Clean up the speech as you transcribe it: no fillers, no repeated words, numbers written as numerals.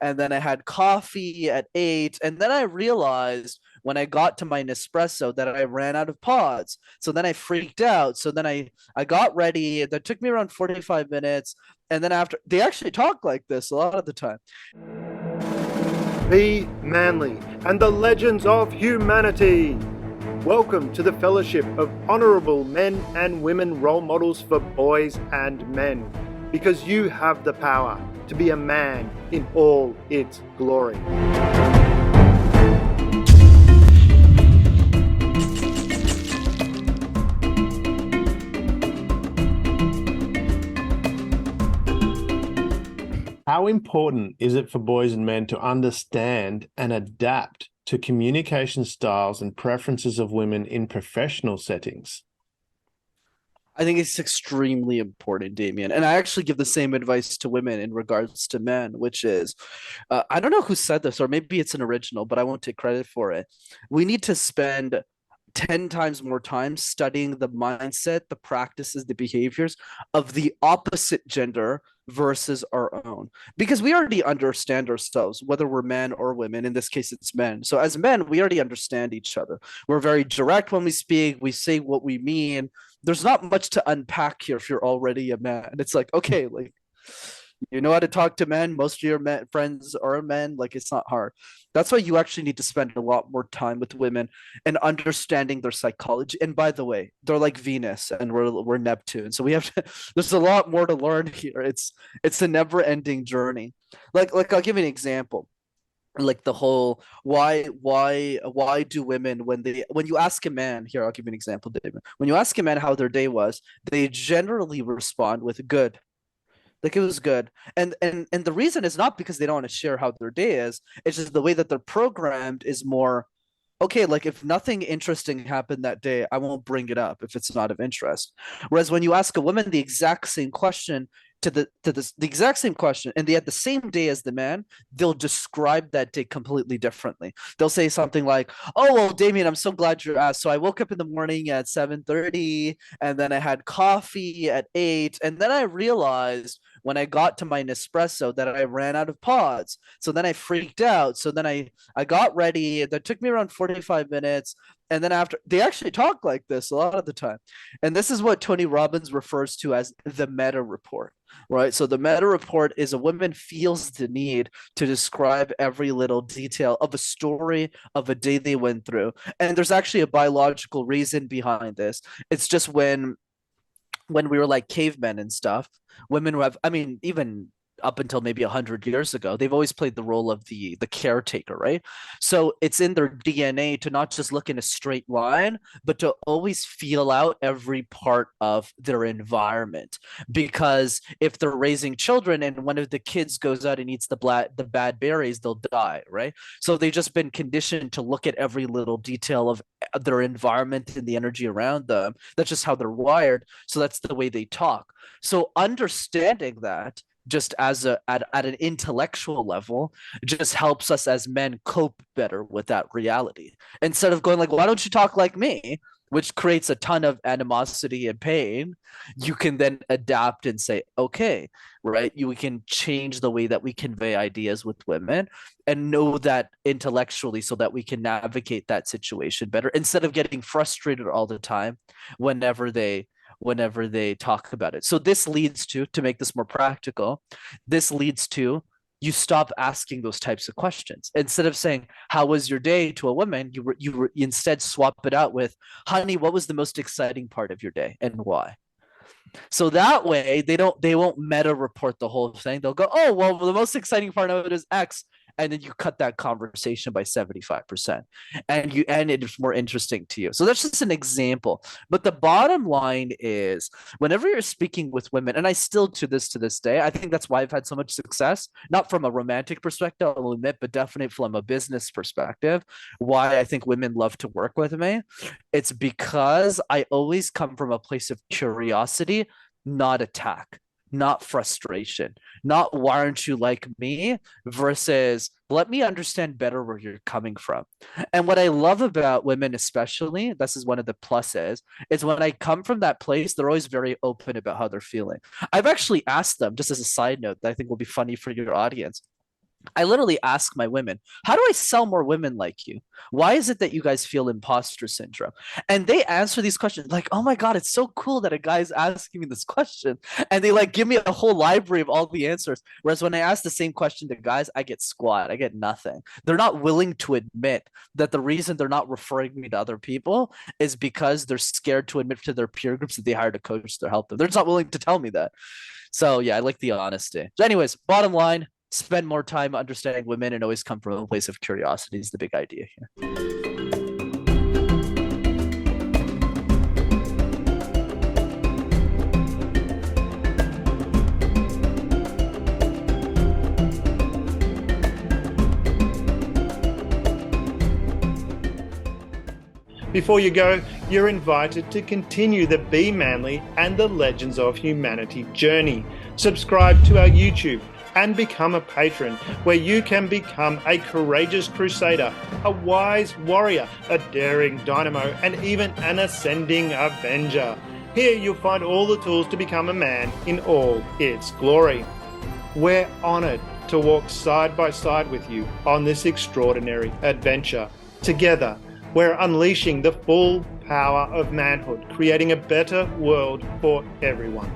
and then I had coffee at 8, and then I realized when I got to my Nespresso that I ran out of pods. So then I freaked out. So then I got ready. That took me around 45 minutes. And then after, they actually talk like this a lot of the time. Be manly and the legends of humanity. Welcome to the Fellowship of Honourable Men and Women Role Models for Boys and Men, because you have the power to be a man in all its glory. How important is it for boys and men to understand and adapt to communication styles and preferences of women in professional settings? I think it's extremely important, Damien. And I actually give the same advice to women in regards to men, which is I don't know who said this, or maybe it's an original, but I won't take credit for it. We need to spend 10 times more time studying the mindset, the practices, the behaviors of the opposite gender versus our own. Because we already understand ourselves, whether we're men or women. In this case, it's men. So as men, we already understand each other. We're very direct when we speak, we say what we mean. There's not much to unpack here if you're already a man. It's like, okay, like you know how to talk to men. Most of your men, friends are men. Like it's not hard. That's why you actually need to spend a lot more time with women and understanding their psychology. And by the way, they're like Venus and we're Neptune. So we have to, there's a lot more to learn here. It's a never-ending journey. Like I'll give you an example. Like the whole why do women when you ask a man, here I'll give you an example, David. When you ask a man how their day was, they generally respond with good. Like it was good. And the reason is not because they don't want to share how their day is. It's just the way that they're programmed is more okay, like if nothing interesting happened that day, I won't bring it up if it's not of interest. Whereas when you ask a woman the exact same question the exact same question and they had the same day as the man, they'll describe that day completely differently. They'll say something like, "Oh well, Damien, I'm so glad you asked. So I woke up in the morning at 7:30 and then I had coffee at 8 and then I realized when I got to my Nespresso that I ran out of pods. So then I freaked out. So then I got ready. That took me around 45 minutes. And then after, they actually talk like this a lot of the time. And this is what Tony Robbins refers to as the meta report, right? So the meta report is a woman feels the need to describe every little detail of a story of a day they went through. And there's actually a biological reason behind this. It's just when we were like cavemen and stuff, women who have, I mean, even up until maybe 100 years ago, they've always played the role of the caretaker, right? So it's in their DNA to not just look in a straight line, but to always feel out every part of their environment. Because if they're raising children and one of the kids goes out and eats the bad berries, they'll die, right? So they've just been conditioned to look at every little detail of their environment and the energy around them. That's just how they're wired. So that's the way they talk. So understanding that just as at an intellectual level just helps us as men cope better with that reality instead of going like, why don't you talk like me, which creates a ton of animosity and pain. You can then adapt and say, okay, right, we can change the way that we convey ideas with women and know that intellectually so that we can navigate that situation better instead of getting frustrated all the time whenever they talk about it. So this leads to make this more practical, this leads to you stop asking those types of questions. Instead of saying, "How was your day?" to a woman, you instead swap it out with, "Honey, what was the most exciting part of your day and why?" So that way they won't meta report the whole thing. They'll go, "Oh, well, the most exciting part of it is X." And then you cut that conversation by 75%. And it's more interesting to you. So that's just an example. But the bottom line is whenever you're speaking with women, and I still to this day, I think that's why I've had so much success, not from a romantic perspective, I'll admit, but definitely from a business perspective, why I think women love to work with me. It's because I always come from a place of curiosity, not attack, not frustration, not why aren't you like me versus let me understand better where you're coming from. And what I love about women, especially, this is one of the pluses, is when I come from that place, they're always very open about how they're feeling. I've actually asked them, just as a side note, that I think will be funny for your audience. I literally ask my women, how do I sell more women like you? Why is it that you guys feel imposter syndrome? And they answer these questions like, oh my God, it's so cool that a guy's asking me this question. And they like give me a whole library of all the answers. Whereas when I ask the same question to guys, I get squat, I get nothing. They're not willing to admit that the reason they're not referring me to other people is because they're scared to admit to their peer groups that they hired a coach to help them. They're just not willing to tell me that. So yeah, I like the honesty. So anyways, bottom line, spend more time understanding women and always come from a place of curiosity is the big idea here. Before you go, you're invited to continue the Be Manly and the Legends of Humanity journey. Subscribe to our YouTube and become a patron, where you can become a courageous Crusader, a wise warrior, a daring Dynamo, and even an ascending Avenger. Here you'll find all the tools to become a man in all its glory. We're honoured to walk side by side with you on this extraordinary adventure. Together, we're unleashing the full power of manhood, creating a better world for everyone.